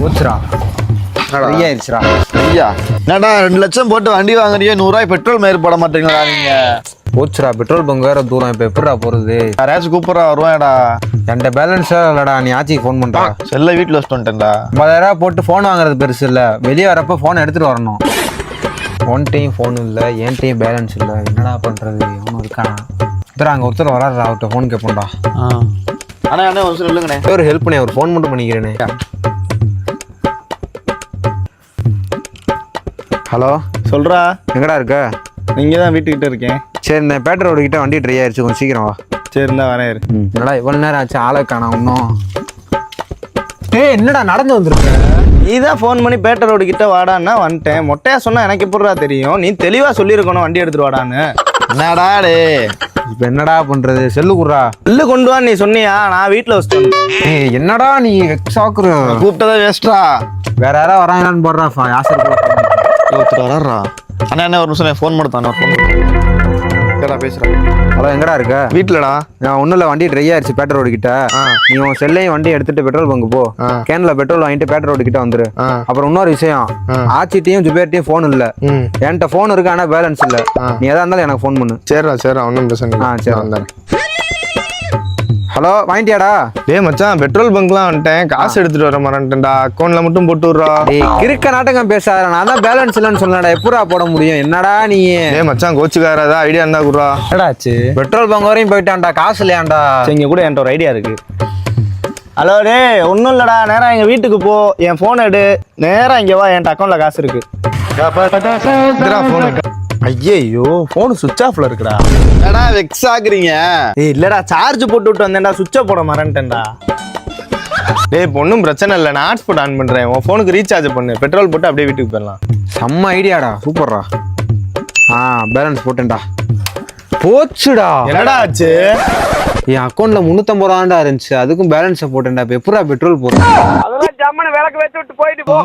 போச்சுடா. ஃப்ரீ ஆயிடுச்சுடா. ஐயா என்னடா 2 லட்சம் போட்டு வண்டி வாங்குறீங்க, 100 ரூபாய் பெட்ரோல் மேற் போட மாட்டீங்களா நீங்க? போச்சுடா, பெட்ரோல் பங்க் வேற தூரம். இப்போ எப்படிடா போறது? யாராச்சும் கூப்பிட்றா வருவாடா. என்கிட்ட பேலன்ஸா இல்லடா. நீ ஆச்சிக்கு ஃபோன் பண்றா. செல்ல வீட்டில் வச்சுட்டு வந்துட்டேன்டா. 50,000 போட்டு ஃபோன் வாங்குறது பெருசு இல்லை, வெளியே வரப்போ ஃபோன் எடுத்துட்டு வரணும். ஒன்டையும் ஃபோன் இல்லை, என்கிட்டையும் பேலன்ஸ் இல்லை. என்னடா பண்றது? ஒன்றும் இருக்கானா? அங்கே ஒருத்தர் வராருடா, அவர்கிட்ட ஃபோன் கேட்போம்டா. அண்ணா அண்ணா ஒரு சொல்லுங்க இல்லைங்கண்ணே. ஒரு ஹெல்ப் பண்ணி ஒரு ஃபோன் மட்டும் பண்ணிக்கிறேனே. ஹலோ, சொல்றா. எங்கடா இருக்க? நீங்க தான் வீட்டுக்கிட்ட இருக்கேன். சரி, இந்த பேட்டர் ரோடு கிட்ட வண்டி ட்ரை ஆயிடுச்சு, கொஞ்சம் சீக்கிரம் வா. சரி இருந்தா வரேன். என்னடா இவ்வளோ நேரம் ஆச்சு, ஆளை காணோம் இன்னும். என்னடா நடந்து வந்திருக்க? நீ தான் ஃபோன் பண்ணி பேட்டர் ரோடு கிட்ட வாடான்னா வந்துட்டேன். மொட்டையா சொன்னா எனக்கு எப்படிடா தெரியும்? நீ தெளிவா சொல்லியிருக்கணும் வண்டி எடுத்துட்டு வாடான்னு. என்னடா டே, இப்போ என்னடா பண்றது? செல்லு குடுறா. செல்லு கொண்டு வா நீ சொன்னியா? நான் வீட்டில் வச்சுட்டேன். என்னடா நீ சாக்குற? கூப்பிட்டதா வேஸ்ட்ரா. வேற யாராவது வராங்களான்னு போடுறா. யாசர் ஒருத்தர் வராறா. அண்ணா என்ன ஒரு நிமிஷம் ஃபோன் பண்ண ஃபோன் பேசுறேன். ஹலோ, எங்கடா இருக்க? வீட்டுலடா. நான் ஒன்றும் இல்லை, வண்டி ட்ரை ஆயிடுச்சு பேட்டர் ரோடு கிட்ட. நீ உன் செல்லையும் வண்டி எடுத்துட்டு பெட்ரோல் பங்கு போ. கேன்ல பெட்ரோல் வாங்கிட்டு பேட்டர் ரோடு கிட்ட வந்துரு. அப்புறம் இன்னொரு விஷயம், ஆச்சிட்டையும் ஜுபேர்ட்டையும் ஃபோன் இல்ல. என்கிட்ட ஃபோன் இருக்கு, ஆனா பேலன்ஸ் இல்ல. நீ எதா இருந்தாலும் எனக்கு ஃபோன் பண்ணு. சரிடா ஒன்றும் பிரச்சனை. சரி வந்தேன். ஹலோ, வாங்கிட்டியாடா? டேய் மச்சான், பெட்ரோல் பங்க்லாம் வந்துட்டேன். காசு எடுத்துட்டு வர மாட்டேன்டா. அக்கௌண்ட்ல மட்டும் போட்டு விட்றா. இருக்க நாட்டகம் பேசாத. நான் தான் பேலன்ஸ் இல்லைன்னு சொன்னடா. எப்படா போட முடியும்? என்னடா நீ? டேய் மச்சான், கோச்சுக்காரதா ஐடியா இருந்தா குடுறா. என்னடாச்சு? பெட்ரோல் பங்க் வரையும் போயிட்டான்டா, காசு இல்லையாண்டா. இங்க கூட என்கிட்ட ஒரு ஐடியா இருக்கு. ஹலோ டே, ஒன்றும் இல்லடா. நேரா எங்க வீட்டுக்கு போ, என் போன் எடு, நேரா இங்க வா, என்கிட்ட அக்கௌண்ட்ல காசு இருக்கு. ஐயோ, போன் சுவிட்ச் ஆஃப்ல இருக்குடா. என்னடா வெக்ஸ் ஆகுறீங்க? ஏய் இல்லடா, சார்ஜ் போட்டு விட்டு வந்தேன்டா, சுவிட்சை போட மறந்துட்டேன்டா. டேய் ஒன்றும் பிரச்சனை இல்லை, நான் ஹாட்ஸ்பாட் ஆன் பண்றேன். உன் போனுக்கு ரீசார்ஜ் பண்ணு, பெட்ரோல் போட்டு அப்படியே வீட்டுக்கு போயிடலாம். செம்ம ஐடியாடா, சூப்பர்ரா. பேலன்ஸ் போட்டேன்டா. போச்சுடா. என்னடா ஆச்சு? என் அக்கௌண்ட்ல 350 ரூபாண்டா இருந்துச்சு, அதுக்கும் பேலன்ஸை போட்டேன்டா. இப்போ எப்படா பெட்ரோல் போடுறேன்? அதெல்லாம் ஜம்மனை விளக்கு வச்சு விட்டு போயிட்டு போ.